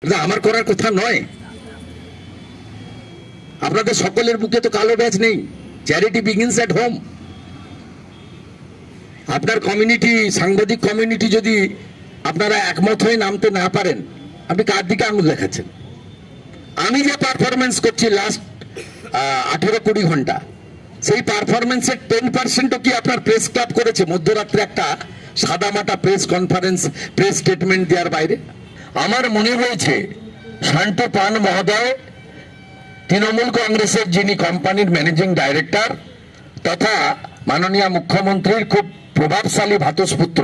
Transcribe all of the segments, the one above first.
আমার করার কথা নয়। আপনাদের সকলের বুকে তো কালো ব্যাজ নেই। Charity begins at home. আপনার কমিউনিটি, সাংবাদিক কমিউনিটি যদি আপনারা একমত হয়ে নামতে না পারেন, আপনি কার দিকে আঙুল দেখাচ্ছেন? আমি যে পারফরমেন্স করছি লাস্ট 18-20 ঘন্টা, সেই পারফরমেন্সের 10% কি আপনার প্রেস ক্লাব করেছে মধ্যরাত্রে একটা সাদামাটা প্রেস কনফারেন্স, প্রেস স্টেটমেন্ট দেওয়ার বাইরে? আমার মনে হয়েছে শান্ত পান মহোদয় তৃণমূল কংগ্রেসের যিনি কোম্পানির ম্যানেজিং ডাইরেক্টর তথা মাননীয় মুখ্যমন্ত্রীর খুব প্রভাবশালী ভাতস্পুত্র,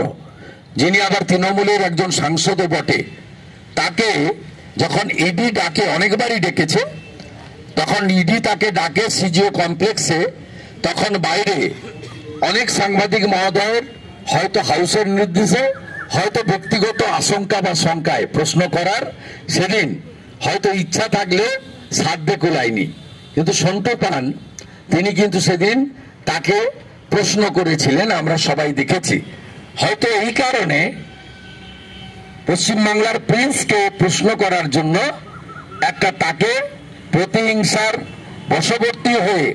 যিনি আবার তৃণমূলের একজন সাংসদও বটে, তাকে যখন ইডি ডাকে, অনেকবারই ডেকেছে, তখন ইডি তাকে ডাকে সিজিও কমপ্লেক্সে, তখন বাইরে অনেক সাংবাদিক মহোদয়ের হয়তো হাউসের নির্দেশে, হয়তো ব্যক্তিগত আশঙ্কা বা শঙ্কায় প্রশ্ন করার সেদিন হয়তো ইচ্ছা থাকলে সাধ্যে কুলায়নি, কিন্তু সন্তু পান তিনি কিন্তু সেদিন তাকে প্রশ্ন করেছিলেন, আমরা সবাই দেখেছি। হয়তো এই কারণে পশ্চিমবাংলার প্রিন্সকে প্রশ্ন করার জন্য একটা তাকে প্রতিহিংসার বশবর্তী হয়ে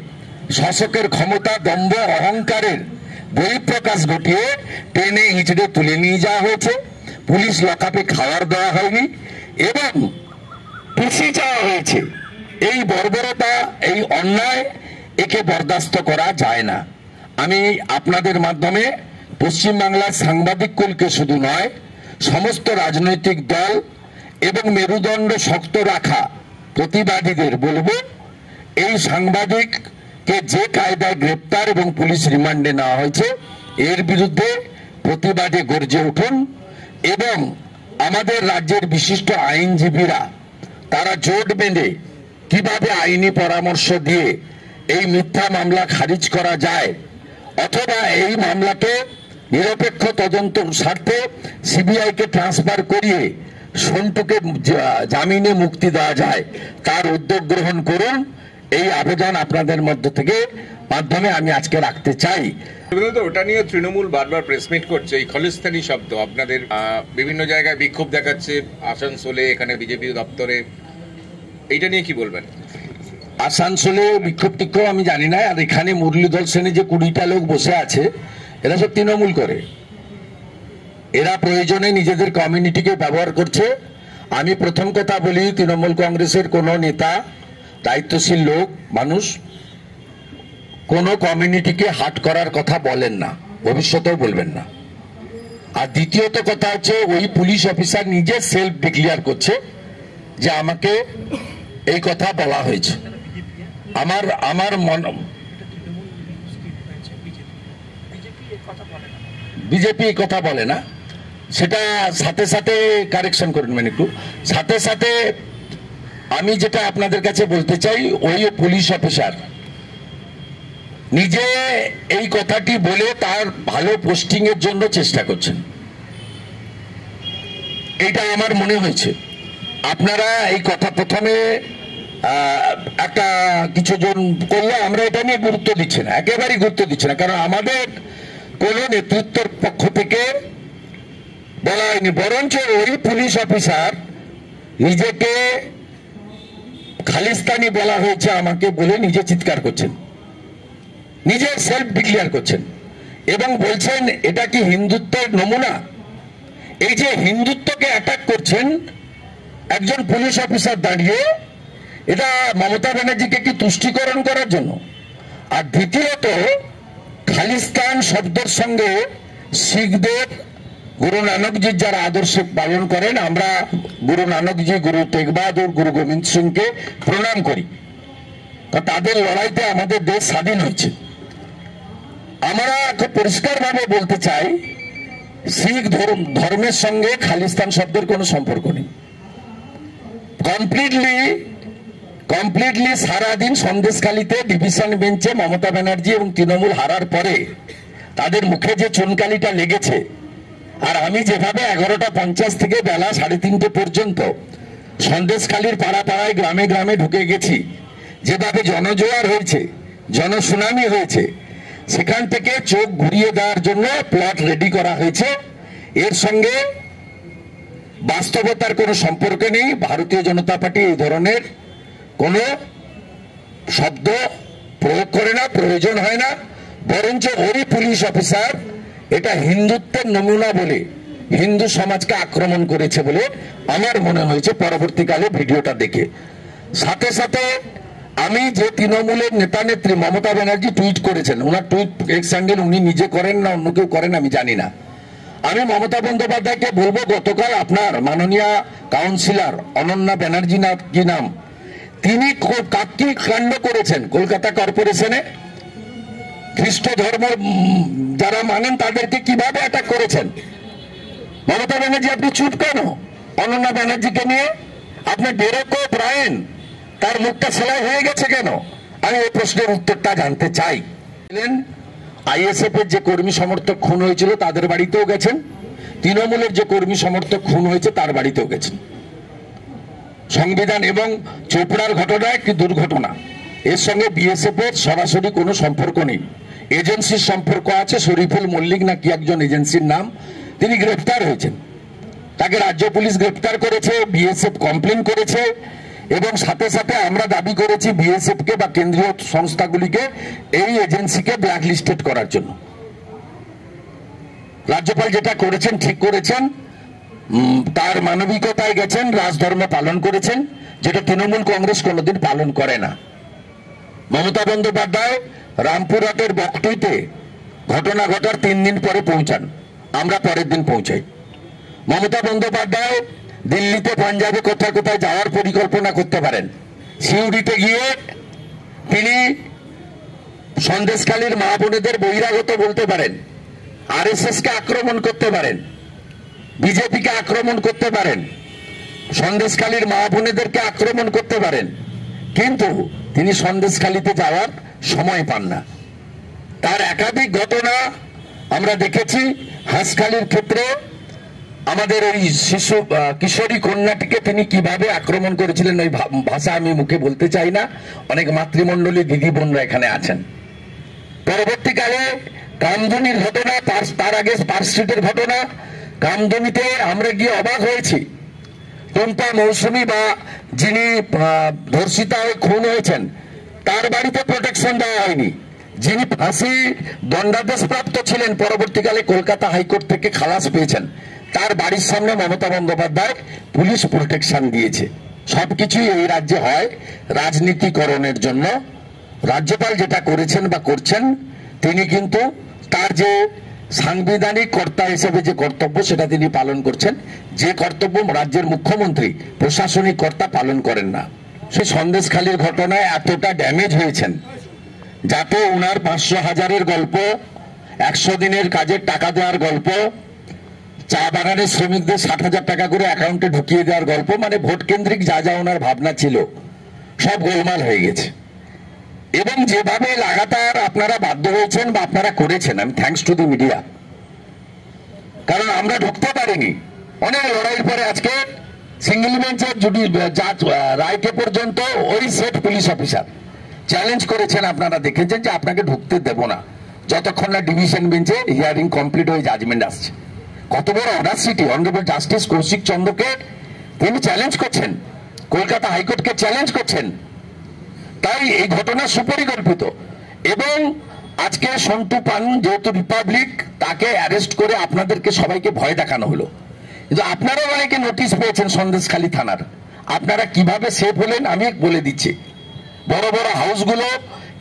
শাসকের ক্ষমতা, দম্ভ, অহংকারের বহিঃপ্রকাশ ঘটিয়ে টেনে হিঁচড়ে তুলে নিয়ে যাওয়া হয়েছে। পুলিশ লকআপে খাবার দেওয়া হয়নি এবং পিছিয়ে যাওয়া হয়েছে। এই বর্বরতা, এই অন্যায়, একে বরদাস্ত করা যায় না। আমি আপনাদের মাধ্যমে পশ্চিমবাংলার সাংবাদিক কুলকে শুধু নয়, সমস্ত রাজনৈতিক দল এবং মেরুদণ্ড শক্ত রাখা প্রতিবাদীদের বলবো, এই সাংবাদিককে যে কায়দায় গ্রেপ্তার এবং পুলিশ রিমান্ডে নেওয়া হয়েছে, এর বিরুদ্ধে প্রতিবাদে গর্জে উঠুন এবং আমাদের রাজ্যের বিশিষ্ট আইনজীবীরা তারা জোট বেঁধে কিভাবে আইনি পরামর্শ দিয়ে এই মিথ্যা মামলা খারিজ করা যায়, অথবা এই মামলাকে নিরপেক্ষ তদন্ত স্বার্থে সিবিআইকে ট্রান্সফার করিয়ে সন্তুকে জামিনে মুক্তি দেওয়া যায়, তার উদ্যোগ গ্রহণ করুন। এই আবেদন আপনাদের মধ্য থেকে মাধ্যমে আমি আজকে রাখতে চাই। ওটা নিয়ে তৃণমূল বারবার প্রেসমিট করছে, এই খলিস্তানি শব্দ আপনাদের বিভিন্ন জায়গায় বিক্ষোভ দেখাচ্ছে, আসানসোলে, এখানে বিজেপি দপ্তরে, এইটা নিয়ে কি বলবেন? আসানসোলে বিক্ষোভ টিক্ষোভ আমি জানি না, আর এখানে মুরলীধর সেনে যে 20টা লোক বসে আছে, এরা সব তৃণমূল করে। এরা প্রয়োজনে নিজেদের কমিউনিটিকে ব্যবহার করছে। আমি প্রথম কথা বলি, তৃণমূল কংগ্রেসের কোনো নেতা, দায়িত্বশীল লোক, মানুষ কোনো কমিউনিটিকে হার্ট করার কথা বলেন না, ভবিষ্যতেও বলবেন না। আর দ্বিতীয়ত কথা হচ্ছে, ওই পুলিশ অফিসার নিজে সেলফ ডিক্লেয়ার করছে যে আমাকে এই কথা বলা হয়েছে। আমার বিজেপি এই কথা বলে না, সেটা সাথে সাথে কারেকশন করবেন একটু। সাথে সাথে আমি যেটা আপনাদের কাছে বলতে চাই, ওই পুলিশ অফিসার নিজে এই কথাটি বলে তার ভালো পোস্টিং এর জন্য চেষ্টা করছেন, এইটা আমার মনে হয়েছে। আপনারা এই কথা প্রথমে একটা কিছু জন করলে আমরা এটা নিয়ে গুরুত্ব দিচ্ছি না, একেবারেই গুরুত্ব দিচ্ছি না, কারণ আমাদের কোন নেতৃত্বের পক্ষ থেকে বলা হয়নি, বরঞ্চ ওই পুলিশ অফিসার নিজেকে খালিস্তানি বলা হয়েছে আমাকে বলে নিজে চিৎকার করছেন, নিজে সেলফ ডিক্লেয়ার করছেন এবং বলছেন এটা কি হিন্দুত্বের নমুনা? এই যে হিন্দুত্বকে অ্যাটাক করছেন একজন পুলিশ অফিসার দাঁড়িয়ে, এটা মমতা ব্যানার্জিকে কি তুষ্টিকরণ করার জন্য? আর দ্বিতীয়ত, খালিস্তান শব্দের সঙ্গে শিখদের, গুরু নানকজির যারা আদর্শ পালন করেন, আমরা গুরু নানকজি, গুরু তেগ বাহাদুর, গুরু গোবিন্দ সিংকে প্রণাম করি, তাদের লড়াইতে আমাদের দেশ স্বাধীন হয়েছে। আমরা খুব পরিষ্কারভাবে বলতে চাই, শিখ ধর্মের সঙ্গে খালিস্তান শব্দের কোনো সম্পর্ক নেই। কমপ্লিটলি সারাদিন সন্দেশখালীতে ডিভিশন বেঞ্চে মমতা ব্যানার্জি এবং তৃণমূল হারার পরে তাদের মুখে যে চুনকালিটা লেগেছে, আর আমি যেভাবে 11:50 থেকে বেলা 3:30 পর্যন্ত সন্দেশখালীর পাড়া পাড়ায়, গ্রামে গ্রামে ঢুকে গেছি, যেভাবে জনজোয়ার হয়েছে, জনসুনামি হয়েছে, সেখান থেকে চোখ ঘুরিয়ে দেওয়ার জন্য প্লট রেডি করা হয়েছে। এর সঙ্গে বাস্তবতার কোনো সম্পর্ক নেই। ভারতীয় জনতা পার্টি এই ধরনের কোনো শব্দ প্রয়োগ করে না, প্রয়োজন হয় না। বরঞ্চ ওই পুলিশ অফিসার এটা হিন্দুত্বের নমুনা বলে হিন্দু সমাজকে আক্রমণ করেছে বলে আমার মনে হয়েছে পরবর্তীকালে ভিডিওটা দেখে। সাথে সাথে আমি যে তৃণমূলের নেতা নেত্রী মমতা ব্যানার্জি টুইট করেছেন, ওনার টুইট এক্স হ্যান্ডেল উনি নিজে করেন না অন্য কেউ করেন আমি জানি না, আমি মমতা বন্দ্যোপাধ্যায়কে বলবো গতকাল আপনার মাননীয় কাউন্সিলর অনন্যা ব্যানার্জি না কি নাম, তিনি কাকি কাণ্ড করেছেন কলকাতা কর্পোরেশনে, খ্রিস্ট ধর্ম যারা মানেন তাদেরকে কিভাবে অ্যাটাক করেছেন। মমতা ব্যানার্জি আপনি চুপ কেন? অনন্যা ব্যানার্জিকে নিয়ে আপনি বেরোকো ব্রায়েন, তার মুখটা সেলাই হয়ে গেছে কেন? আমি এই প্রশ্নের উত্তরটা জানতে চাই। আইএসএফ এর যে কর্মী সমর্থক খুন হয়েছিল তাদের বাড়িতেও গেছেন, তৃণমূলের যে কর্মী সমর্থক খুন হয়েছে তার বাড়িতেও গেছেন। সংবিধান এবং চোপড়ার ঘটনা একটি দুর্ঘটনা, এর সঙ্গে বিএসএফ এর সরাসরি কোনো সম্পর্ক নেই। এজেন্সির সম্পর্ক আছে, শরীফুল মল্লিক নাকি একজন এজেন্সির নাম, তিনি গ্রেফতার হয়েছেন, তাকে রাজ্য পুলিশ গ্রেফতার করেছে, বিএসএফ কমপ্লেন করেছে এবং সাথে সাথে আমরা দাবি করেছি বিএসএফ কে বা কেন্দ্রীয় সংস্থাগুলিকে এই এজেন্সিকে ব্ল্যাকলিস্টেড করার জন্য। রাজ্যপাল যেটা করেছেন ঠিক করেছেন, তার মানবিকতায় গেছেন, রাজধর্ম পালন করেছেন, যেটা তৃণমূল কংগ্রেস কোনোদিন পালন করে না। মমতা বন্দ্যোপাধ্যায় রামপুরহাটের বকটুইতে ঘটনা ঘটার 3 দিন পরে পৌঁছান, আমরা পরের দিন পৌঁছাই। মমতা বন্দ্যোপাধ্যায় দিল্লিতে পাঞ্জাবে কোথায় কোথায় যাওয়ার পরিকল্পনা করতে পারেন, সিউড়িতে গিয়ে তিনি সন্দেশখালীর মা বোনেদের বহিরাগত বলতে পারেন, আরএসএস কে আক্রমণ করতে পারেন, বিজেপিকে আক্রমণ করতে পারেন, সন্দেশখালীর মা বোনেদেরকে আক্রমণ করতে পারেন, কিন্তু তিনি সন্দেশখালীতে যাওয়ার সময় পান না। তার একাধিক ঘটনা আমরা দেখেছি। হাঁসখালীর ক্ষেত্রে আমাদের ওই শিশু কিশোরী কন্যাটিকে তিনি কিভাবে আক্রমণ করেছিলেন, ওই ভাষা আমি মুখে বলতে চাই না, অনেক মাতৃমণ্ডলী দিদি বোনরা এখানে আছেন। পরবর্তীকালে কামদুনির ঘটনা, তার আগে পার্ক স্ট্রিটের ঘটনা, কামদুনিতে আমরা গিয়ে অবাক হয়েছি। টুম্পা মৌসুমী বা যিনি ধর্ষিতা হয়ে খুন হয়েছেন তার বাড়িতে প্রোটেকশন দেওয়া হয়নি, যিনি ফাঁসি দণ্ডাদেশপ্রাপ্ত ছিলেন পরবর্তীকালে কলকাতা হাইকোর্ট থেকে খালাস পেয়েছেন, তার বাড়ির সামনে মমতা বন্দ্যোপাধ্যায় পুলিশ প্রোটেকশন দিয়েছে। সবকিছুই এই রাজ্যে হয় রাজনীতিকরণের জন্য। রাজ্যপাল যেটা করেছেন বা করছেন, তিনি কিন্তু তার যে সাংবিধানিক কর্তা হিসেবে যে কর্তব্য সেটা তিনি পালন করছেন, যে কর্তব্য রাজ্যের মুখ্যমন্ত্রী প্রশাসনিক কর্তা পালন করেন না। সেই সন্দেশখালীর ঘটনায় এতটা ড্যামেজ হয়েছেন যাতে উনার 500,000-এর গল্প, 100 দিনের কাজের টাকা দেওয়ার গল্প, চা বাগানের শ্রমিকদের 60,000 টাকা করে অ্যাকাউন্টে ঢুকিয়ে দেওয়ার গল্প, মানে ভোট কেন্দ্রিক যা যা ওনার ভাবনা ছিল সব গোলমাল হয়ে গেছে। এবং যেভাবে লাগাতার আপনারা বাধ্য হয়েছেন বা আপনারা করেছেন, আমি থ্যাঙ্কস টু দি মিডিয়া, কারণ আমরা ঢুকতে পারিনি। অনেক লড়াইয়ের পরে আজকে সিঙ্গেল বেঞ্চের জাজ রায়কে পর্যন্ত ওই সেট পুলিশ অফিসার চ্যালেঞ্জ করেছেন, আপনারা দেখেছেন যে আপনাকে ঢুকতে দেব না যতক্ষণ না ডিভিশন বেঞ্চে হিয়ারিং কমপ্লিট হয়ে জাজমেন্ট আসছে। কত বড় অডাসিটি! অনারেবল জাস্টিস কৌশিক চন্দ্রকে তিনি চ্যালেঞ্জ করছেন, কলকাতা হাইকোর্টকে চ্যালেঞ্জ করছেন। তাই এই ঘটনা সুপরিকল্পিত। এবং আজকে সন্তু পান যেহেতু রিপাবলিক, তাকে অ্যারেস্ট করে আপনাদেরকে সবাইকে ভয় দেখানো হলো। কিন্তু আপনারাও অনেকে নোটিশ পেয়েছেন সন্দেশখালী থানার, আপনারা কিভাবে সেফ হলেন আমি বলে দিচ্ছি। বড় বড় হাউসগুলো,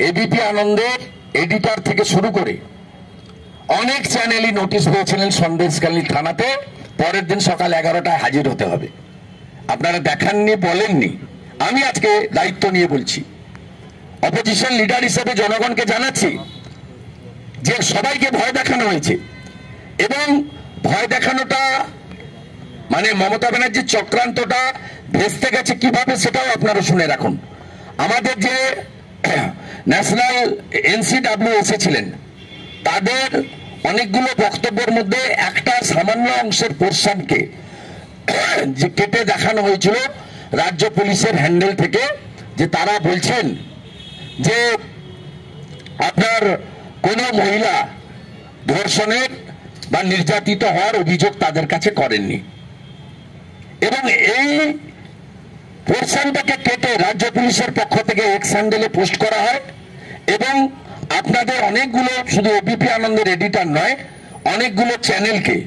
এবিপি আনন্দের এডিটর থেকে শুরু করে অনেক চ্যানেলই নোটিশ পেয়েছিলেন সন্দেশখালী থানাতে পরের দিন সকাল 11টায় হাজির হতে হবে। আপনারা দেখাননি, বলেননি। আমি আজকে দায়িত্ব নিয়ে বলছি, অপোজিশন লিডার হিসেবে জনগণকে জানাচ্ছি যে সবাইকে ভয় দেখানো হয়েছে। এবং ভয় দেখানোটা মানে মমতা ব্যানার্জির চক্রান্তটা ভেস্তে গেছে কিভাবে সেটাও আপনারা শুনে রাখুন। আমাদের যে ন্যাশনাল এনসিডব্লিউ এসেছিলেন, তাদের অনেকগুলো বক্তব্যের মধ্যে একটা সামান্য অংশের পোর্শনকে যে কেটে দেখানো হয়েছিল রাজ্য পুলিশের হ্যান্ডেল থেকে, যে তারা বলছেন যে আপনার কোন মহিলা ধর্ষণের বা নির্যাতিত হওয়ার অভিযোগ তাদের কাছে করেননি। এবং এই পোর্শনটাকে কেটে রাজ্য পুলিশের পক্ষ থেকে এক্স হ্যান্ডেলে পোস্ট করা হয় এবং আপনাদের অনেকগুলো, শুধু এবিপি আনন্দের এডিটর নয়, অনেকগুলো চ্যানেলকে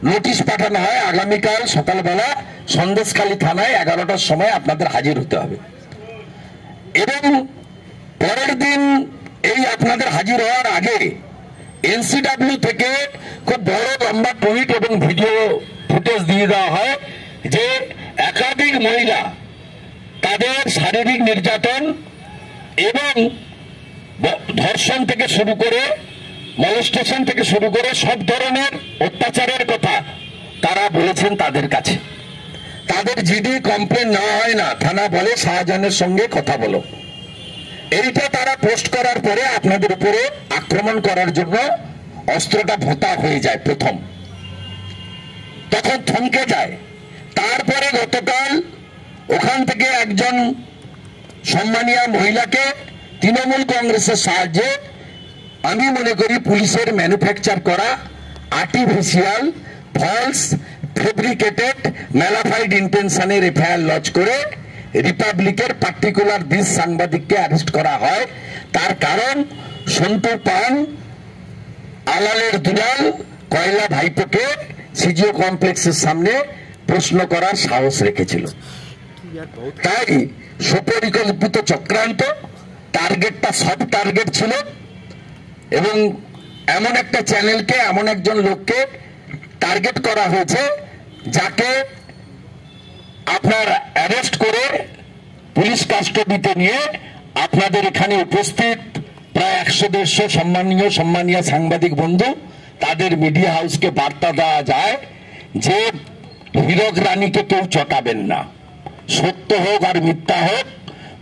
নোটিশ পাঠানো হয় আগামীকাল সকালবেলা সন্দেশখালী থানায় 11টার সময় আপনাদের হাজির হতে হবে। এবং পরের দিন এই আপনাদের হাজির হওয়ার আগে এনসিডব্লিউ থেকে খুব বড় লম্বা টুইট এবং ভিডিও ফুটেজ দিয়ে দেওয়া হয় যে একাধিক মহিলা তাদের শারীরিক নির্যাতন এবং ধর্ষণ থেকে শুরু করে মলেস্টেশন থেকে শুরু করে সব ধরনের অত্যাচারের কথা তারা বলেছেন তাদের কাছে। তাদের জিডি কমপ্লেন নেওয়া হয় না, থানা বলে শাহজাহানের সঙ্গে কথা বলো। এইটা তারা পোস্ট করার পরে আপনাদের উপরে আক্রমণ করার জন্য অস্ত্রটা ভোঁতা হয়ে যায় প্রথম, তখন থমকে যায়। তারপরে গতকাল ওখান থেকে একজন সম্মানীয় মহিলাকে তৃণমূল কংগ্রেসের সাহায্যে, আমি মনে করি পুলিশের ম্যানুফ্যাকচার করা আর্টিফিশিয়াল ফলস ফেব্রিকেটেড ম্যালাফাইড ইন্টেনশনের এফআইআর লজ করে রিপাবলিকের পার্টিকুলার 20 সাংবাদিককে অ্যারেস্ট করা হয়। তার কারণ সন্টু পান আলালের দুলাল কয়লা ভাইপোকে সিজিও কমপ্লেক্সের সামনে প্রশ্ন করার সাহস রেখেছিল। তাই সুপরিকল্পিত চক্রান্ত, টার্গেটটা সব টার্গেট ছিল এবং এমন একটা চ্যানেলকে, এমন একজন লোককে টার্গেট করা হয়েছে যাকে আপনার অ্যারেস্ট করে পুলিশ কাস্টডিতে নিয়ে আপনাদের এখানে উপস্থিত প্রায় 100-150 সম্মানীয় সাংবাদিক বন্ধু, তাদের মিডিয়া হাউসকে বার্তা দেওয়া যায় যে হীরক রানীকে কেউ চটাবেন না, সত্য হোক আর মিথ্যা হোক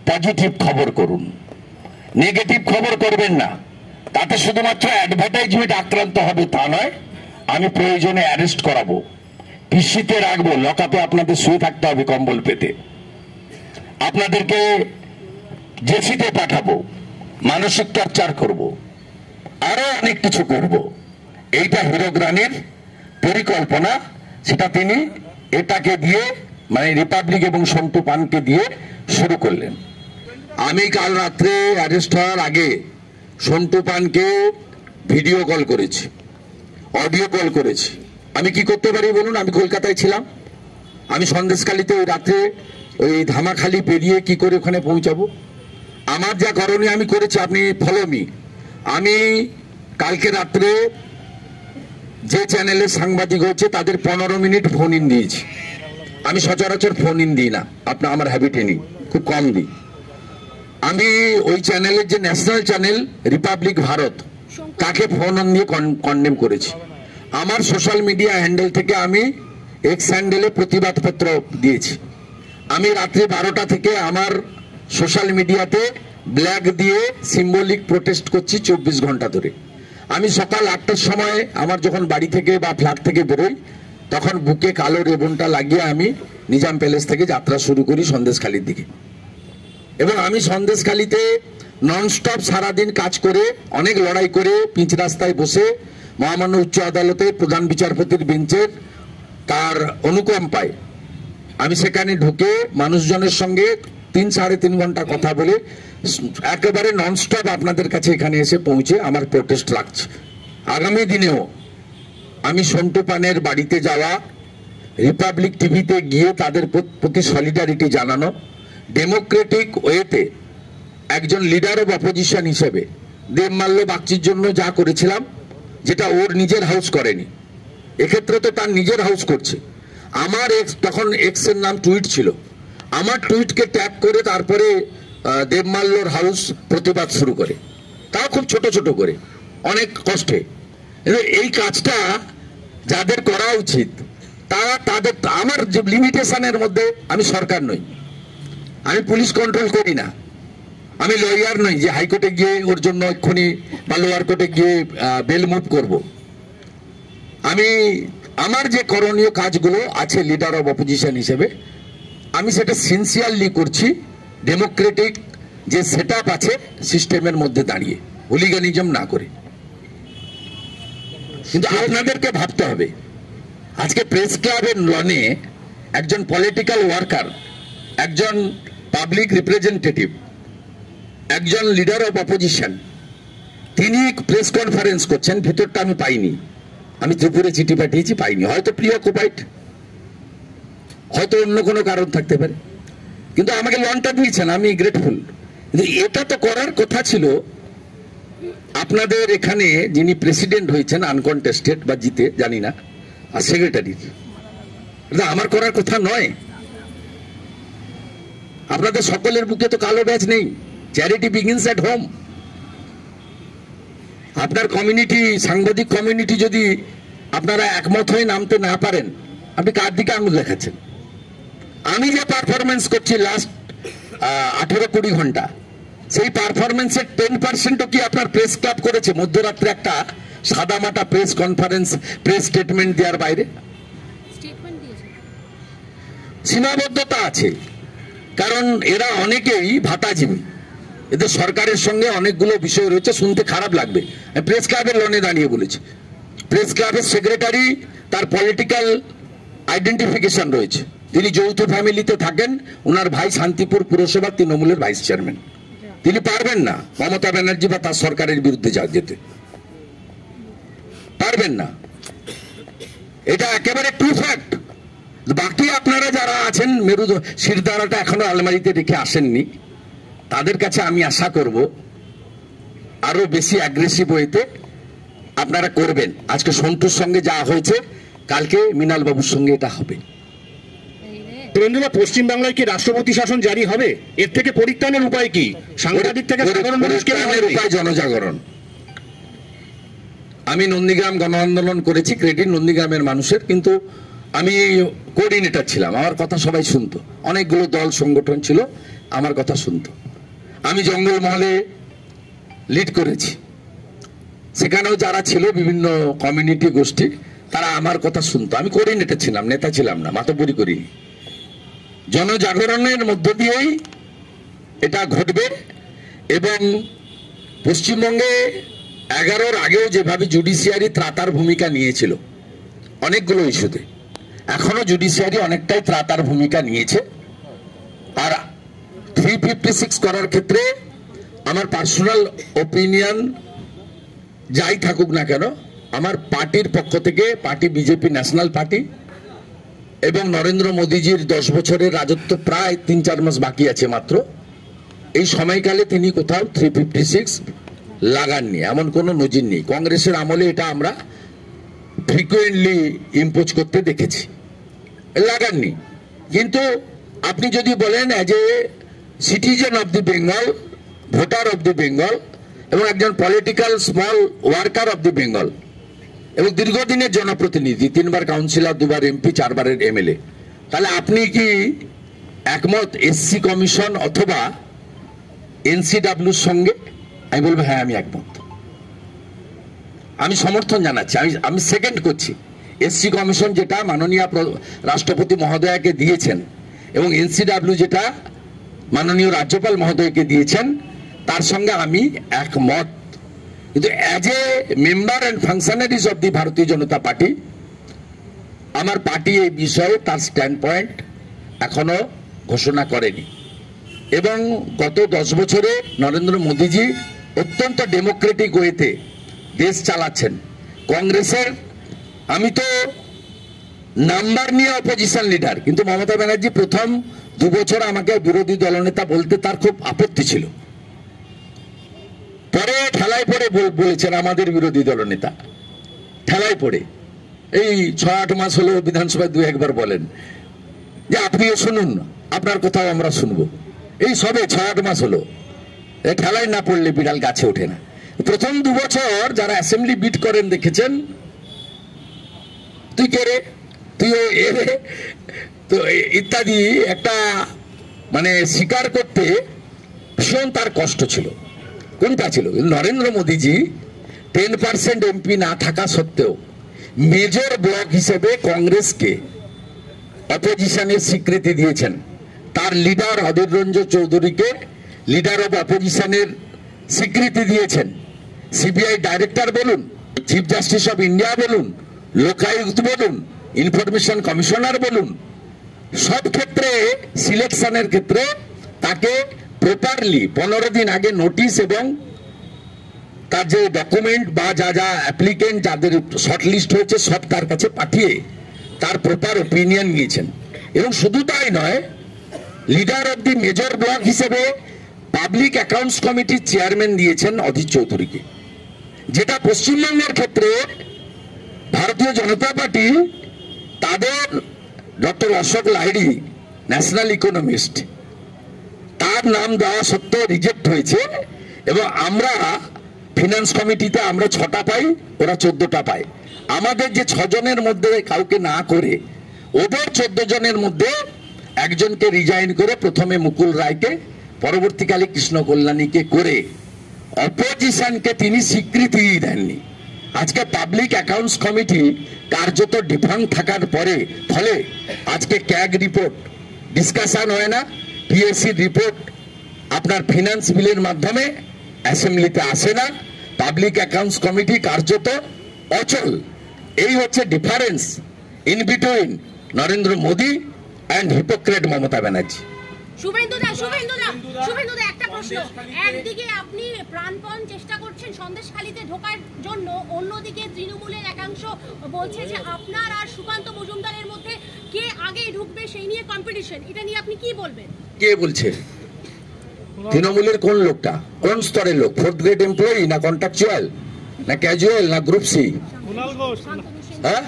পজিটিভ খবর করুন, নেগেটিভ খবর করবেন না। তাতে শুধুমাত্র অ্যাডভার্টাইজমেন্ট আক্রান্ত হবে তা নয়, আমি প্রয়োজনে অ্যারেস্ট করাবো, পিসিতে রাখবো, লকআপে আপনাদের শুয়ে থাকতে হবে কম্বল পেতে, আপনাদেরকে জেসিতে পাঠাবো, মানসিক টর্চার করব, আরো অনেক কিছু করব। এইটা হীরক রানীর পরিকল্পনা, সেটা তিনি এটাকে দিয়ে, মানে রিপাবলিক এবং সন্টু পানকে দিয়ে শুরু করলেন। আমি কাল রাত্রে অ্যারেস্ট হওয়ার আগে সন্টু পানকে ভিডিও কল করেছি, অডিও কল করেছি। আমি কি করতে পারি বলুন? আমি কলকাতায় ছিলাম, আমি সন্দেশখালীতে ওই রাত্রে ওই ধামাখালি পেরিয়ে কি করে ওখানে পৌঁছাবো? আমার যা করণীয় আমি করেছি, আপনি ফলো মি। আমি কালকে রাত্রে যে চ্যানেলের সাংবাদিক হচ্ছে তাদের 15 মিনিট ফোন ইন দিয়েছি। আমি সচরাচর ফোন ইন দিই না, আমার হ্যাবিটে নেই, খুব কম দিই। আমি ওই চ্যানেলের যে ন্যাশনাল চ্যানেল রিপাবলিক ভারত, তাকে ফোন অন দিয়ে কন্ডেম করেছি। আমার সোশ্যাল মিডিয়া হ্যান্ডেল থেকে আমি এক্স হ্যান্ডেলে প্রতিবাদপত্র দিয়েছি। আমি রাত্রি 12টা থেকে আমার সোশ্যাল মিডিয়াতে ব্ল্যাক দিয়ে সিম্বলিক প্রোটেস্ট করছি 24 ঘন্টা ধরে। আমি সকাল 8টার সময় আমার যখন বাড়ি থেকে বা ফ্ল্যাট থেকে বেরোই, তখন বুকে কালো রেবনটা লাগিয়ে আমি নিজাম প্যালেস থেকে যাত্রা শুরু করি সন্দেশখালীর দিকে। এবং আমি সন্দেশখালীতে ননস্টপ সারাদিন কাজ করে, অনেক লড়াই করে, পিচ রাস্তায় বসে মহামান্য উচ্চ আদালতে প্রধান বিচারপতির বেঞ্চের তার অনুকম্পায় আমি সেখানে ঢুকে মানুষজনের সঙ্গে 3-3.5 ঘন্টা কথা বলে একেবারে ননস্টপ আপনাদের কাছে এখানে এসে পৌঁছে আমার প্রোটেস্ট রাখছি। আগামী দিনেও আমি সন্টু পানের বাড়িতে যাওয়া, রিপাবলিক টিভিতে গিয়ে তাদের প্রতি সলিডারিটি জানানো, ডেমোক্রেটিক ওয়েতে একজন লিডার অব অপোজিশন হিসেবে দেবমাল্য বাগচির জন্য যা করেছিলাম, যেটা ওর নিজের হাউস করেনি, এক্ষেত্রে তো তার নিজের হাউস করছে। আমার তখন এক্স এর নাম টুইট ছিল, আমার টুইটকে ট্যাগ করে তারপরে দেবমাল্যর হাউস প্রতিবাদ শুরু করে, তাও খুব ছোট ছোট করে, অনেক কষ্টে। এই কাজটা যাদের করা উচিত তারা তাদের, আমার যে লিমিটেশনের মধ্যে, আমি সরকার নই, আমি পুলিশ কন্ট্রোল করি না, আমি লয়ার নই যে হাইকোর্টে গিয়ে ওর জন্য এক্ষুনি বা লোয়ার কোর্টে গিয়ে বেল মুভ করব। আমি আমার যে করণীয় কাজগুলো আছে লিডার অব অপোজিশন হিসেবে, আমি সেটা সিনসিয়ারলি করছি, ডেমোক্রেটিক যে সেটআপ আছে সিস্টেমের মধ্যে দাঁড়িয়ে, হুলিগানিজম না করে। কিন্তু আপনাদেরকে ভাবতে হবে, আজকে প্রেস ক্লাবের লনে একজন পলিটিক্যাল ওয়ার্কার, একজন পাবলিক রিপ্রেজেন্টেটিভ, একজন লিডার অফ অপোজিশন, তিনি প্রেস কনফারেন্স করছেন, ভেতরটা আমি পাইনি, আমি ত্রিপুরে চিঠি পাঠিয়েছি, পাইনি, হয়তো প্রিঅকুপাইড, হয়তো অন্য কোনো কারণ থাকতে পারে, কিন্তু আমাকে লনটা দিয়েছেন, আমি গ্রেটফুল। কিন্তু এটা তো করার কথা ছিল আপনাদের এখানে যিনি প্রেসিডেন্ট হয়েছেন আনকনটেস্টেড বা জিতে জানি না, আর সেক্রেটারি, এটা আমার করার কথা নয়। আপনাদের সকলের বুকে তো কালো ব্যাজ নেই, চ্যারিটি বিগিনস এট হোম। আপনার কমিউনিটি, সাংবাদিক কমিউনিটি যদি আপনারা একমত হয়ে নামতে না পারেন, আপনি কার দিকে আঙুল দেখাচ্ছেন? আমি যে পারফরমেন্স করছি লাস্ট 18-20 ঘন্টা, সেই পারফরমেন্সের 10%ও কি আপনার প্রেস ক্লাব করেছে মধ্যরাত্রে একটা সাদামাটা প্রেস কনফারেন্স, প্রেস স্টেটমেন্ট দেওয়ার বাইরে? সীমাবদ্ধতা আছে, কারণ এরা অনেকেই ভাতাজীবী, এদের সরকারের সঙ্গে অনেকগুলো বিষয় রয়েছে, শুনতে খারাপ লাগবে। প্রেস ক্লাবের লনে দাঁড়িয়ে বলেছি, প্রেস ক্লাবের সেক্রেটারি, তার পলিটিক্যাল আইডেন্টিফিকেশন রয়েছে, তিনি যৌথ ফ্যামিলিতে থাকেন, ওনার ভাই শান্তিপুর পুরসভা তৃণমূলের ভাইস চেয়ারম্যান, তিনি পারবেন না মমতা ব্যানার্জি বা তার সরকারের বিরুদ্ধে যেতে পারবেন না, এটা একেবারে ট্রু ফ্যাক্ট। বাকি আপনারা যারা আছেন মেরু শিরদাঁড়াটা এখনো আলমারিতে রেখে আসেননি, তাদের কাছে আমি আশা করব আরো বেশি অ্যাগ্রেসিভ ওয়েতে আপনারা করবেন। আজকে সন্তুর সঙ্গে যা হয়েছে, কালকে মৃণাল বাবুর সঙ্গে এটা হবে। পশ্চিম বাংলায় কি রাষ্ট্রপতি শাসন জারি হবে? এর থেকে পরিত্রাণের উপায় কি? সাংবাদিক থেকে উপায় জনজাগরণ। আমি নন্দীগ্রাম গণ আন্দোলন করেছি, ক্রেডিট নন্দীগ্রামের মানুষের, কিন্তু আমি কোঅর্ডিনেটর ছিলাম, আমার কথা সবাই শুনতো, অনেকগুলো দল সংগঠন ছিল, আমার কথা শুনতো। আমি জঙ্গলমহলে লিড করেছি, সেখানেও যারা ছিল বিভিন্ন কমিউনিটি গোষ্ঠী, তারা আমার কথা শুনতো। আমি কোঅর্ডিনেটর ছিলাম, নেতা ছিলাম না, মাতব্বরি করিনি। জনজাগরণের মধ্য দিয়েই এটা ঘটবে। এবং পশ্চিমবঙ্গে 11-র আগেও যেভাবে জুডিশিয়ারি ত্রাতার ভূমিকা নিয়েছিল অনেকগুলো ইস্যুতে, এখনো জুডিশিয়ারি অনেকটাই ত্রাতার ভূমিকা নিয়েছে। আর 356 করার ক্ষেত্রে আমার পার্সোনাল ওপিনিয়ন যাই থাকুক না কেন, আমার পার্টির পক্ষ থেকে, পার্টি বিজেপি ন্যাশনাল পার্টি, এবং নরেন্দ্র মোদীজির 10 বছরের রাজত্ব প্রায় 3-4 মাস বাকি আছে মাত্র, এই সময়কালে তিনি কোথাও 356 লাগাননি, এমন কোনো নজির নেই। কংগ্রেসের আমলে এটা আমরা ফ্রিকুয়েন্টলি ইম্পোজ করতে দেখেছি, লাগাননি। কিন্তু আপনি যদি বলেন as a citizen of the Bengal, voter of the Bengal, এবং একজন political small worker of the Bengal, এবং দীর্ঘদিনের জনপ্রতিনিধি, 3বার কাউন্সিলর, 2বার এমপি, 4বারের এমএলএ, তাহলে আপনি কি একমত এসসি কমিশন অথবা এনসিডাব্লিউর সঙ্গে? আমি বলবো হ্যাঁ, আমি একমত, আমি সমর্থন জানাচ্ছি, আমি সেকেন্ড করছি। এসসি কমিশন যেটা মাননীয় রাষ্ট্রপতি মহোদয়কে দিয়েছেন, এবং এনসিডাব্লিউ যেটা মাননীয় রাজ্যপাল মহোদয়কে দিয়েছেন, তার সঙ্গে আমি একমত। কিন্তু as a member and functionaries of the ভারতীয় জনতা পার্টি, আমার পার্টি এই বিষয়ে তার স্ট্যান্ড পয়েন্ট এখনো ঘোষণা করেনি। এবং গত 10 বছরে নরেন্দ্র মোদীজি অত্যন্ত ডেমোক্রেটিক ওয়েতে দেশ চালাচ্ছেন। কংগ্রেসের, আমি তো নাম্বার নিয়ে অপোজিশন লিডার, কিন্তু মমতা ব্যানার্জি প্রথম 2 বছর আমাকে বিরোধী দলনেতা বলতে তার খুব আপত্তি ছিল, পরে ঠেলায় পড়ে বলেছেন আমাদের বিরোধী দলনেতা, ঠেলায় পড়ে এই 6-8 মাস হলো বিধানসভায় 2-1 বার বলেন যে আপনিও শুনুন, আপনার কথাও আমরা শুনবো। এই সবে 6-8 মাস হলো, ঠেলায় না পড়লে বিড়াল গাছে ওঠে না। প্রথম 2 বছর যারা অ্যাসেম্বলি বিট করেন দেখেছেন, তুই কে রে, তুই এরে, তো ইত্যাদি একটা মানে স্বীকার করতে ভীষণ তার কষ্ট ছিল। কোনটা ছিল? নরেন্দ্র মোদীজি 10% এমপি না থাকা সত্ত্বেও মেজর ব্লক হিসেবে কংগ্রেসকে অপোজিশনের স্বীকৃতি দিয়েছেন। তার লিডার অধীর রঞ্জন চৌধুরীকে লিডার অব অপোজিশনের স্বীকৃতি দিয়েছেন। সিবিআই ডাইরেক্টর বলুন, চিফ জাস্টিস অফ ইন্ডিয়া বলুন, লোকায়ুক্ত বলুন, ইনফরমেশন কমিশনার বলুন, সব ক্ষেত্রে সিলেকশনের ক্ষেত্রে তাকে প্রপারলি 15 দিন আগে নোটিশ এবং তার যে ডকুমেন্ট বা যা যা অ্যাপ্লিকেন্ট যাদের শর্টলিস্ট হয়েছে সব তার কাছে পাঠিয়ে তার প্রপার ওপিনিয়ন নিয়েছেন। এবং শুধু তাই নয়, leader of the major block হিসেবে পাবলিক অ্যাকাউন্টস কমিটির চেয়ারম্যান দিয়েছেন অধীর চৌধুরীকে, যেটা পশ্চিমবঙ্গের ক্ষেত্রে ভারতীয় জনতা পার্টি তাদের doctor Ashok Lahiri national economist, তার নাম দেওয়া সত্ত্বেও রিজেক্ট হয়েছে। এবং আমরা ফিনান্স কমিটিতে আমরা 6টা পাই, ওরা 14টা পায়। আমাদের যে 6 জনের মধ্যে কাউকে না করে ওদের 14 জনের মধ্যে একজনকে রিজাইন করে প্রথমে মুকুল রায়কে, পরবর্তীকালে কৃষ্ণ কল্যাণীকে করে অপোজিশনকে তিনি স্বীকৃতি দেননি। আজকে পাবলিক অ্যাকাউন্টস কমিটি কার্যত ডিফাঙ্ক থাকার পরে ফলে আজকে ক্যাগ রিপোর্ট ডিসকাশন হয় না, পিএসসি রিপোর্ট আপনার ফিনান্স বিলের মাধ্যমে অ্যাসেম্বলিতে আসে না, পাবলিক অ্যাকাউন্টস কমিটি কার্যত অচল। এই হচ্ছে difference in between Narendra Modi and hypocrite Mamata Banerjee. শুভেন্দুদা একটা প্রশ্ন। একদিকে আপনি প্রাণপণ চেষ্টা করছেন সন্দেশখালীতে ঢোকার জন্য, অন্যদিকে তৃণমূলের একাংশ বলছে যে আপনার আর সুকান্ত মজুমদারের মধ্যে কে আগে ঢুকবে সেই নিয়ে কম্পিটিশন। এটা নিয়ে আপনি কি বলবেন? কে বলছে? তৃণমূলের কোন লোকটা? কোন স্তরের লোক? 4th গ্রেড এমপ্লয়ি না কন্ট্রাকচুয়াল না ক্যাজুয়াল না গ্রুপ সি? হ্যাঁ,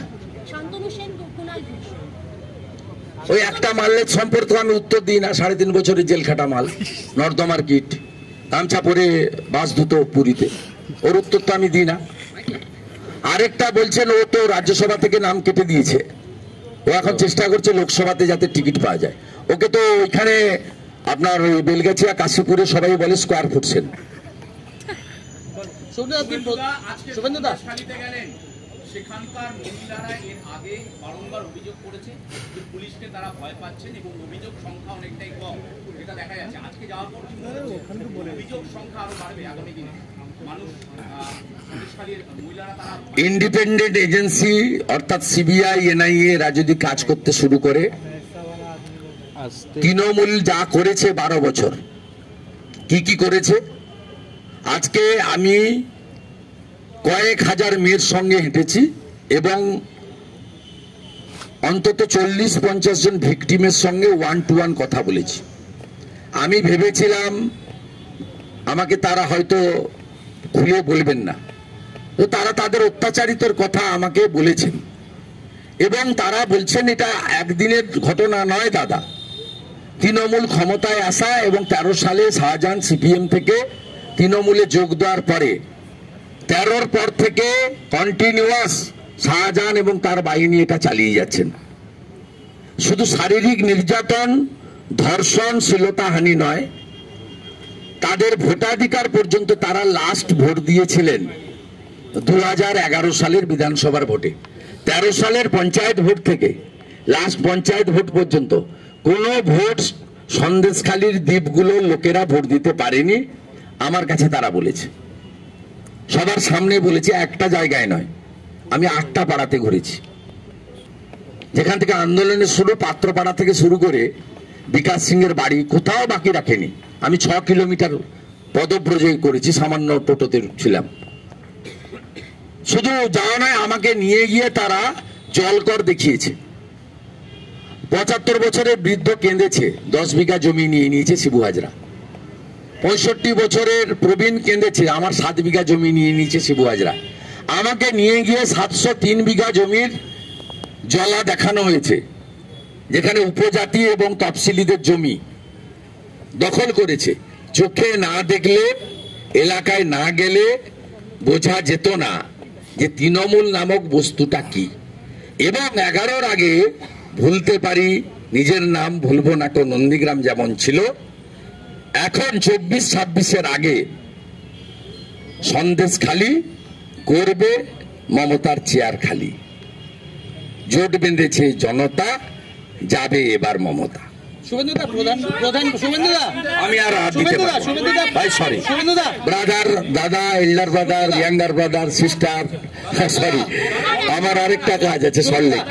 ওই একটা মালের সম্পর্কে আমি উত্তর দিই না। 3.5 বছরের জেল খাটা মাল, নর্দমার কিট, গামছা পরে বাস ধুত পুরীতে, ওর উত্তর তো আমি দিই না। আরেকটা বলছেন ও তো রাজ্যসভা থেকে নাম কেটে দিয়েছে, ও এখন চেষ্টা করছে লোকসভাতে যাতে টিকিট পাওয়া যায়। ওকে তো এখানে আপনার ওই বেলগাছিয়া কাশীপুরে সবাই বলে স্কোয়ার ফুট সেল। সেখানকার মহিলারা এর আগে বারংবার অভিযোগ করেছে যে পুলিশকে তারা ভয় পাচ্ছেন এবং অভিযোগ সংখ্যা অনেকটাই কম, যেটা দেখা যাচ্ছে আজকে যাওয়ার পর অভিযোগ সংখ্যা আরো বাড়বে আগামী দিনে। মানুষ মহিলারা তারা ইন্ডিপেন্ডেন্ট এজেন্সি অর্থাৎ সিবিআই এনআইএ এরা যদি কাজ করতে শুরু করে, তৃণমূল যা করেছে 12 বছর কি কি করেছে, আজকে আমি কয়েক হাজার মেয়ের সঙ্গে হেঁটেছি এবং অন্তত 40-50 জন ভিকটিমের সঙ্গে 1-to-1 কথা বলেছি। আমি ভেবেছিলাম আমাকে তারা হয়তো খুলে বলবেন না, তো তারা তাদের অত্যাচারিতর কথা আমাকে বলেছেন এবং তারা বলছেন এটা একদিনের ঘটনা নয় দাদা। তৃণমূল ক্ষমতায় আসা এবং 13 সালে শাহজাহান সিপিএম থেকে তৃণমূলে যোগ দেওয়ার পরে 13-র পর থেকে কন্টিনিউয়াস শাহজাহান এবং তার বাহিনী এটা চালিয়ে যাচ্ছেন। শুধু শারীরিক নির্যাতন, ধর্ষণ, শ্লীলতাহানি নয়, তাদের ভোটাধিকার পর্যন্ত তারা লাস্ট ভোট দিয়েছিলেন 2011 সালের বিধানসভার ভোটে। 13 সালের পঞ্চায়েত ভোট থেকে লাস্ট পঞ্চায়েত ভোট পর্যন্ত কোনো ভোট সন্দেশখালীর দ্বীপগুলোর লোকেরা ভোট দিতে পারেনি। আমার কাছে তারা বলেছে, সবার সামনে বলেছে, একটা জায়গায় নয়, আমি 8টা পাড়াতে ঘুরেছি। যেখান থেকে আন্দোলনের শুরু, পাত্রপাড়া থেকে শুরু করে বিকাশ সিংয়ের বাড়ি কোথাও বাকি রাখেনি। আমি 6 কিলোমিটার পদব্রজে করেছি, সামান্য টোটোতে ছিলাম। শুধু যাওয়া নয়, আমাকে নিয়ে গিয়ে তারা জলকর দেখিয়েছে। 75 বছরের বৃদ্ধ কেঁদেছে, 10 বিঘা জমি নিয়ে নিয়েছে শিবু হাজরা। 65 বছরের প্রবীণ কেঁদেছে, আমার 7 বিঘা জমি নিয়ে নিয়েছে শিবু হাজরা। আমাকে নিয়ে গিয়ে 703 বিঘা জমির জলা দেখানো হয়েছে, যেখানে উপজাতি এবং তফসিলিদের জমি দখল করেছে। চোখে না দেখলে, এলাকায় না গেলে বোঝা যেত না যে তৃণমূল নামক বস্তুটা কি। এবং 11-র আগে ভুলতে পারি, নিজের নাম ভুলবো না, তো নন্দীগ্রাম যেমন ছিল, এখন 24-26-এর আগে সন্দেশখালী করবে মমতার চেয়ার খালি। জোট বেঁধেছে জনতা, যাবে এবার মমতা। আমি আর দিতে পারবো না ভাই, সরি ব্রাদার, দাদা, elder brother, younger brother, sister, sorry আমার আরেকটা কাজ আছে সল্লেক।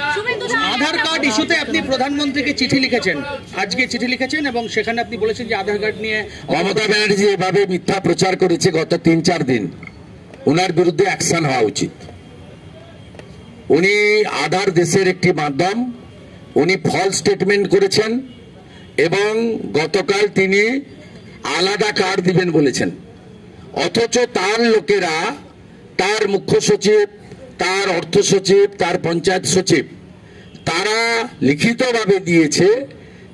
আধার কার্ড ইস্যুতে আপনি প্রধানমন্ত্রীকে চিঠি লিখেছেন, আজকে চিঠি লিখেছেন এবং সেখানে আপনি বলেছেন যে আধার কার্ড নিয়ে মমতা ব্যানার্জি এভাবে মিথ্যা প্রচার করেছে গত 3-4 দিন, ওনার বিরুদ্ধে অ্যাকশন হওয়া উচিত। উনি আধার দেশের একটি মাধ্যম, উনি ফলস স্টেটমেন্ট করেছেন এবং গতকাল তিনি আলাদা কার্ড দিবেন বলেছেন, অথচ তার লোকেরা, তার মুখ্য সচিব, তার অর্থ সচিব, তার পঞ্চায়েত সচিব, তারা লিখিতভাবে দিয়েছে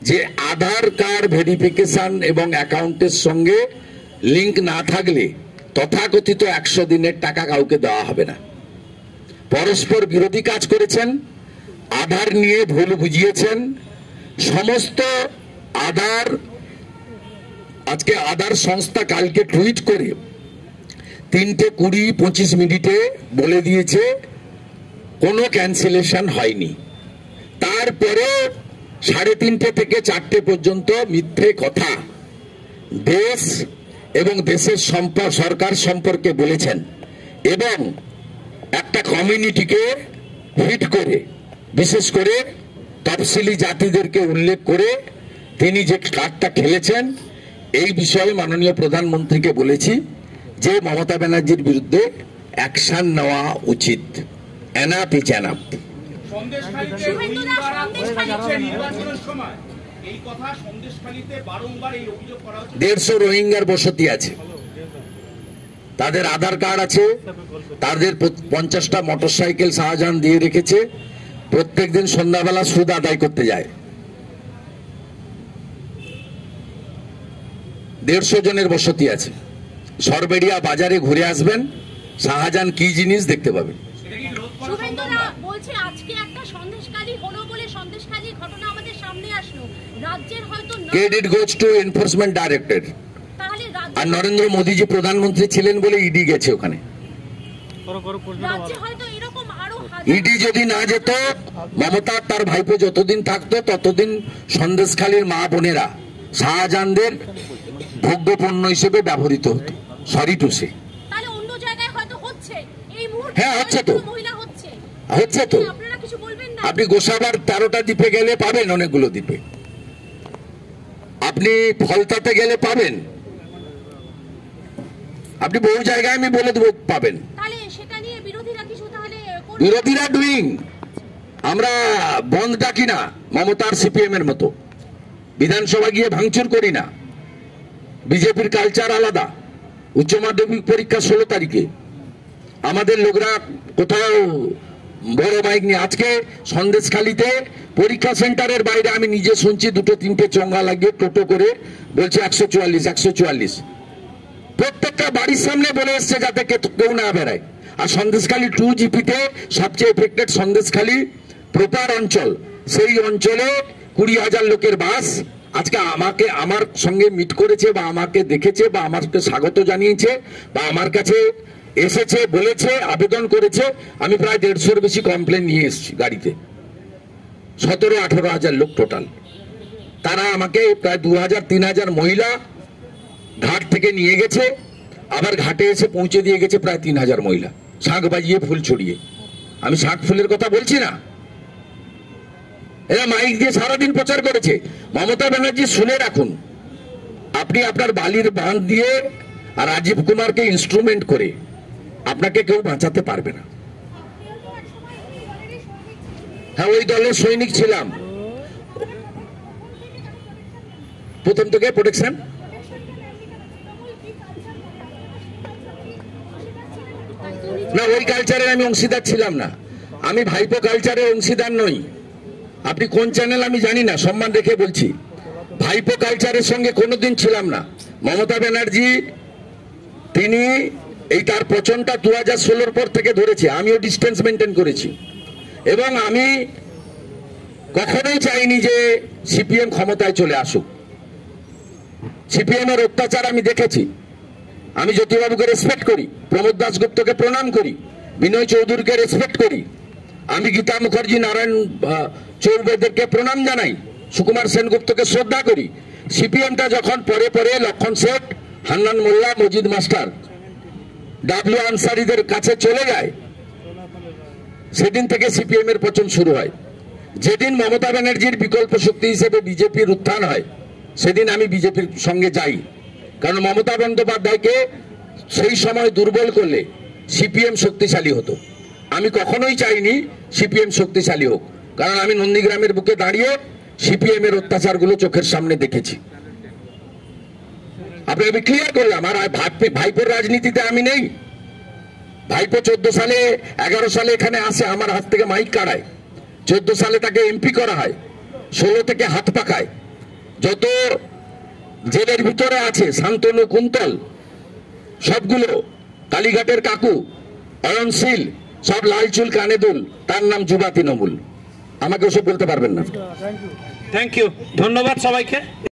যে আধার কার্ড ভেরিফিকেশন এবং অ্যাকাউন্টের সঙ্গে লিংক না থাকলে তথাকথিত 100 দিনের টাকা কাউকে দেওয়া হবে না। পরস্পর বিরোধী কাজ করেছেন, আধার নিয়ে ভুল বুঝিয়েছেন। সমস্ত আধার, আজকে আধার সংস্থা কালকে টুইট করে 3:20-25 বলে দিয়েছে কোনো ক্যান্সেলেশন হয়নি। তারপরে 3:30 থেকে 4টে পর্যন্ত মিথ্যে কথা দেশ এবং দেশের সরকার সম্পর্কে বলেছেন এবং একটা কমিউনিটিকে হিট করে, বিশেষ করে তফসিলি জাতিদেরকে উল্লেখ করে তিনি যে কার্ডটা খেলেছেন, এই বিষয়ে মাননীয় প্রধানমন্ত্রীকে বলেছি যে মমতা ব্যানার্জির বিরুদ্ধে অ্যাকশন নেওয়া উচিত। Enough is enough. নির্বাচনের সময় এই কথা সন্দেশখালীতে বারংবার এই অভিযোগ করা হচ্ছে। 150 রোহিঙ্গার বসতি আছে, তাদের আধার কার্ড আছে, তাদের 50টা মোটরসাইকেল শাহজাহান দিয়ে রেখেছে, প্রত্যেকদিন সন্ধ্যাবেলা সুদ আদায় করতে যায়। 150 জনের বসতি আছে। সরবেড়িয়া বাজারে ঘুরে আসবেন, শাহজাহান কি জিনিস দেখতে পাবেন। শুভেন্দুরা বলছে আজকে একটা সন্দেশখালী হলো বলে সন্দেশখালীর ঘটনা আমাদের সামনে আসলো, রাজ্যের হয়তো credit goes to enforcement directorate. তাহলে আর নরেন্দ্র মোদীজি প্রধানমন্ত্রী ছিলেন বলে ইডি গেছে ওখানে। রাজ্যে হয়তো এরকম আরো ইডি যদি না যেত, মমতা তার ভাইপো যতদিন থাকতো ততদিন সন্দেশখালীর মা বোনেরা শাহজাহানদের ভোগ্যপণ্য হিসেবে ব্যবহৃত হতো। Sorry to say. তাহলে অন্য জায়গায় হয়তো হচ্ছে, এই মুহূর্তে হ্যাঁ, হচ্ছে তো। মহিলা হচ্ছে হচ্ছে তো। আপনারা কিছু বলবেন না? আপনি গোসাবার 13টা দ্বীপে গেলে পাবেন, অনেকগুলো দ্বীপে। আপনি ফলতাতে গেলে পাবেন, আপনি বহু জায়গায় আমি বলে দেবো পাবেন। তাহলে সেটা নিয়ে বিরোধীরা কিছু তাহলে করবে? বিরোধীরা ডুইং, আমরা বন্ধ ডাকি না মমতার সিপিএম এর মতো, বিধানসভা গিয়ে ভাঙচুর করি না। বিজেপির কালচার আলাদা। উচ্চ মাধ্যমিক পরীক্ষা 16 তারিখে, আমাদের লোকরা কোথাও বড় বাইক নিয়ে, আজকে সন্দেশখালীতে পরীক্ষা সেন্টারের বাইরে আমি নিজে শুনছি 2-3টে চঙ্গা লাগিয়ে টোটো করে বলছে 144। প্রত্যেকটা বাড়ির সামনে বলে এসছে যাতে কেউ না বেড়ায়। আর সন্দেশখালী 2GPতে সবচেয়ে এফেক্টেড সন্দেশখালী প্রপার অঞ্চল, সেই অঞ্চলে 20,000 লোকের বাস। আজকে আমাকে, আমার সঙ্গে মিট করেছে বা আমাকে দেখেছে বা আমাকে স্বাগত জানিয়েছে বা আমার কাছে এসেছে, বলেছে, আবেদন করেছে। আমি প্রায় 150-এর বেশি কমপ্লেন নিয়ে এসেছি গাড়িতে। 17-18 হাজার লোক টোটাল। তারা আমাকে প্রায় 2,000-3,000 মহিলা ঘাট থেকে নিয়ে গেছে, আবার ঘাটে এসে পৌঁছে দিয়ে গেছে প্রায় 3,000 মহিলা, শাঁখ বাজিয়ে ফুল ছড়িয়ে। আমি শাঁখ ফুলের কথা বলছি না, এরা মাইক দিয়ে সারাদিন প্রচার করেছে। মমতা ব্যানার্জি শুনে রাখুন, আপনি আপনার বালির বাঁধ দিয়ে আর রাজীব কুমারকে ইনস্ট্রুমেন্ট করে আপনাকে কেউ বাঁচাতে পারবে না। হ্যাঁ, ওই দলের সৈনিক ছিলাম প্রথম থেকে। প্রোটেকশন না, ওই কালচারের আমি অংশীদার ছিলাম না। আমি ভাইপো কালচারের অংশীদার নই। আপনি কোন চ্যানেল আমি জানি না, সম্মান রেখে বলছি, ভাইপো কালচারের সঙ্গে কোনোদিন ছিলাম না। মমতা ব্যানার্জি তিনি এই তার পচনটা 2016 পর থেকে ধরেছে, আমিও ডিস্টেন্স মেনটেন করেছি এবং আমি কখনোই চাইনি যে সিপিএম ক্ষমতায় চলে আসুক। সিপিএম এর অত্যাচার আমি দেখেছি। আমি জ্যোতিবাবুকে রেসপেক্ট করি, প্রমোদ দাশগুপ্তকে প্রণাম করি, বিনয় চৌধুরীকে রেসপেক্ট করি, আমি গীতা মুখার্জি, নারায়ণ চৌবেদেরকে প্রণাম জানাই, সুকুমার সেনগুপ্তকে শ্রদ্ধা করি। সিপিএমটা যখন পরে পরে লক্ষণ শেঠ, হান্নান মোল্লা, মজিদ মাস্টার, ডাব্লিউ আনসারিদের কাছে চলে যায়, সেদিন থেকে সিপিএম এর পচন শুরু হয়। যেদিন মমতা ব্যানার্জির বিকল্প শক্তি হিসেবে বিজেপির উত্থান হয় সেদিন আমি বিজেপির সঙ্গে যাই, কারণ মমতা বন্দ্যোপাধ্যায়কে সেই সময় দুর্বল করলে সিপিএম শক্তিশালী হতো। আমি কখনোই চাইনি সিপিএম শক্তিশালী হোক, কারণ আমি নন্দীগ্রামের বুকে দাঁড়িয়ে সিপিএম এর অত্যাচারগুলো চোখের সামনে দেখেছি। আপনাকে আমি ক্লিয়ার করলাম, আর ভাইপোর রাজনীতিতে আমি নেই। ভাইপো 14 সালে 11 সালে এখানে আসে, আমার হাত থেকে মাইক কাড়ায়। 14 সালে তাকে এমপি করা হয়, 16 থেকে হাত পাকায়। যত জেলের ভিতরে আছে শান্তনু, কুন্তল, সবগুলো, কালীঘাটের কাকু, অয়নশীল, সব লাল চুল কানে দুল, তার নাম যুবা তৃণমূল। আমাকে ওসব বলতে পারবেন না। থ্যাংক ইউ, ধন্যবাদ সবাইকে।